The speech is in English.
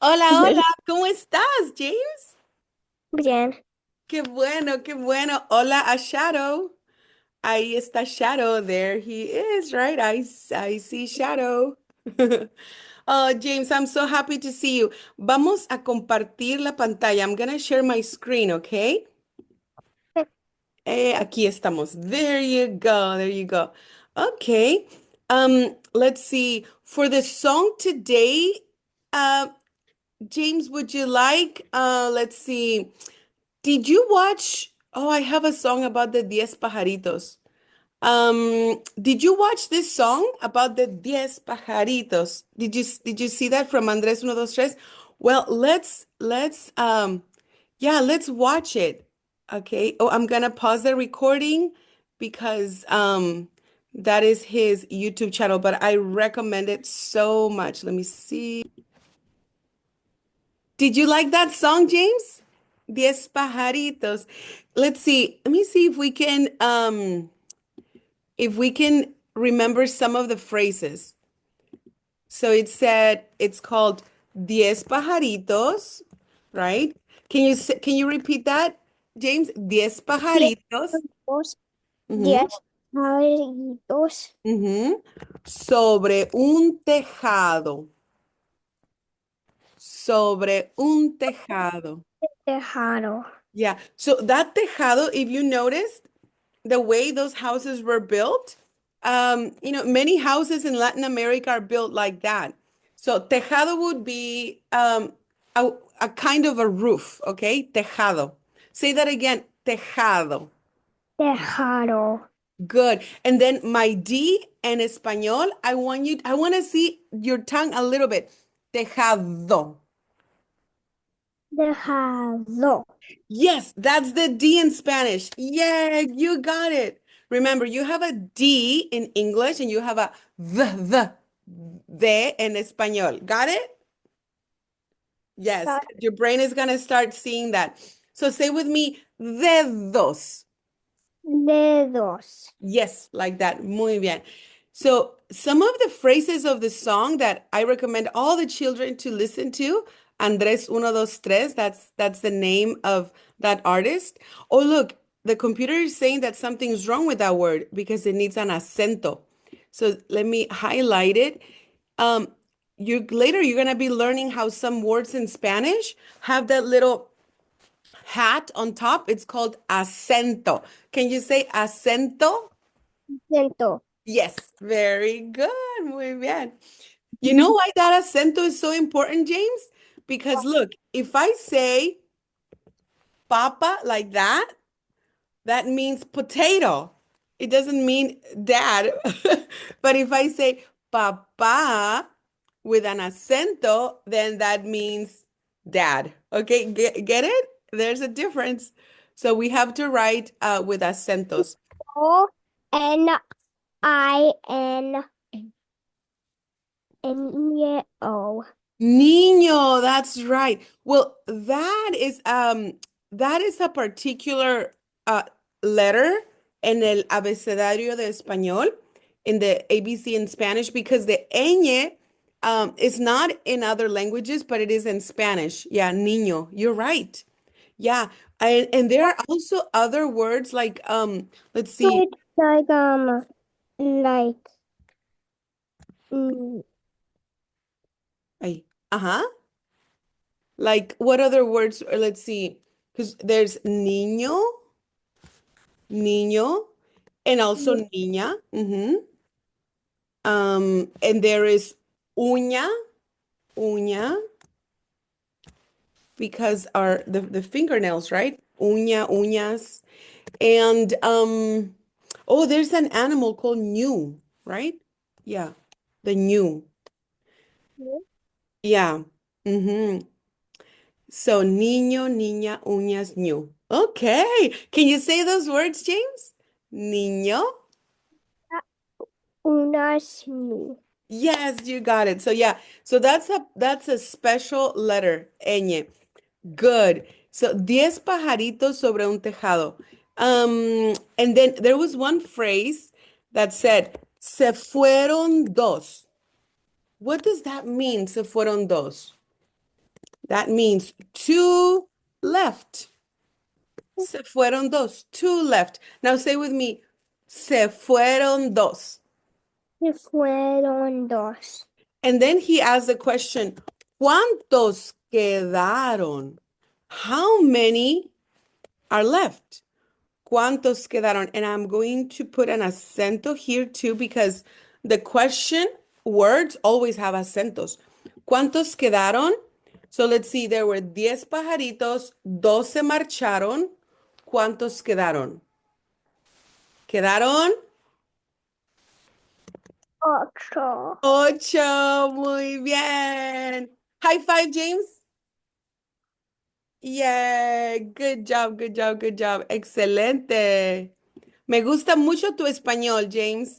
Hola, hola, ¿cómo estás, James? Bien. Qué bueno, qué bueno. Hola a Shadow. Ahí está Shadow. There he is, right? I see Shadow. Oh, James, I'm so happy to see you. Vamos a compartir la pantalla. I'm gonna share my screen, okay? Aquí estamos. There you go. There you go. Okay. Let's see. For the song today, uh, James, would you like, let's see. Did you watch? Oh, I have a song about the Diez Pajaritos. Did you watch this song about the Diez Pajaritos? Did you see that from Andrés 1, 2, 3? Well, yeah, let's watch it. Okay. Oh, I'm gonna pause the recording because that is his YouTube channel, but I recommend it so much. Let me see. Did you like that song, James? Diez pajaritos. Let's see. Let me see if we can remember some of the phrases. So it said it's called Diez pajaritos, right? Can you repeat that, James? Diez Diez pajaritos. pajaritos, Ujú, 10 pajaritos ujú. Sobre un tejado. Sobre un tejado. tejado. Yeah. So that tejado, if you noticed, the way those houses were built, many houses in Latin America are built like that. So tejado would be a kind of a roof, okay? Tejado. Say that again, tejado. Tejado. Good. And then my D in Espanol, I want to see your tongue a little bit. Tejado. Tejado. Yes, that's the D in Spanish. Yeah, you got it. Remember, you have a D in English and you have a the in Espanol. Got it? Yes, your brain is gonna start seeing that. So say with me, dedos. Dedos. Yes, like that. Muy bien. So some of the phrases of the song that I recommend all the children to listen to, Andrés 1, 2, 3, that's the name of that artist. Oh, look, the computer is saying that something's wrong with that word because it needs an acento. So let me highlight it. Um, you're gonna be learning how some words in Spanish have that little hat on top. It's called acento. Can you say acento? Acento. Yes, very good. Muy bien. You know why that acento is so important, James? Because look, if I say papa like that, that means potato. It doesn't mean dad. But if I say papa with an acento, then that means dad. Okay, get it? There's a difference. So we have to write with acentos. Nino. Niño, that's right. Well, that is a particular uh letter en el abecedario de español, in the ABC in Spanish, because the ñ is not in other languages, but it is in Spanish. Yeah, niño, you're right. Yeah. And there are also other words like let's So see. it's like mm, Ay, uh-huh. Like what other words? Or let's see. Because there's niño. Niño, and also niña. And there is uña, uña, because our the fingernails, right? Uña, uñas. And oh, there's an animal called ñu, right? Yeah, the ñu. Yeah. Mm-hmm. So niño, niña, uñas, ñu. Okay. Can you say those words, James? Niño. unas nu. Yes, you got it. So yeah, so that's a special letter, ñ. Good. So, 10 pajaritos sobre un tejado. And then there was one phrase that said, se fueron dos. What does that mean, se fueron dos? That means two left. Se fueron dos. Two left. Now say with me, se fueron dos. Se fueron dos. And then he asked the question, ¿cuántos quedaron? How many are left? ¿Cuántos quedaron? And I'm going to put an acento here too because the question words always have acentos. ¿Cuántos quedaron? So let's see, there were 10 pajaritos, 12 se marcharon. ¿Cuántos quedaron? ¿Quedaron? Ocho. 8. Muy bien. High five, James. Yeah, good job, good job, good job. Excelente. Me gusta mucho tu español, James.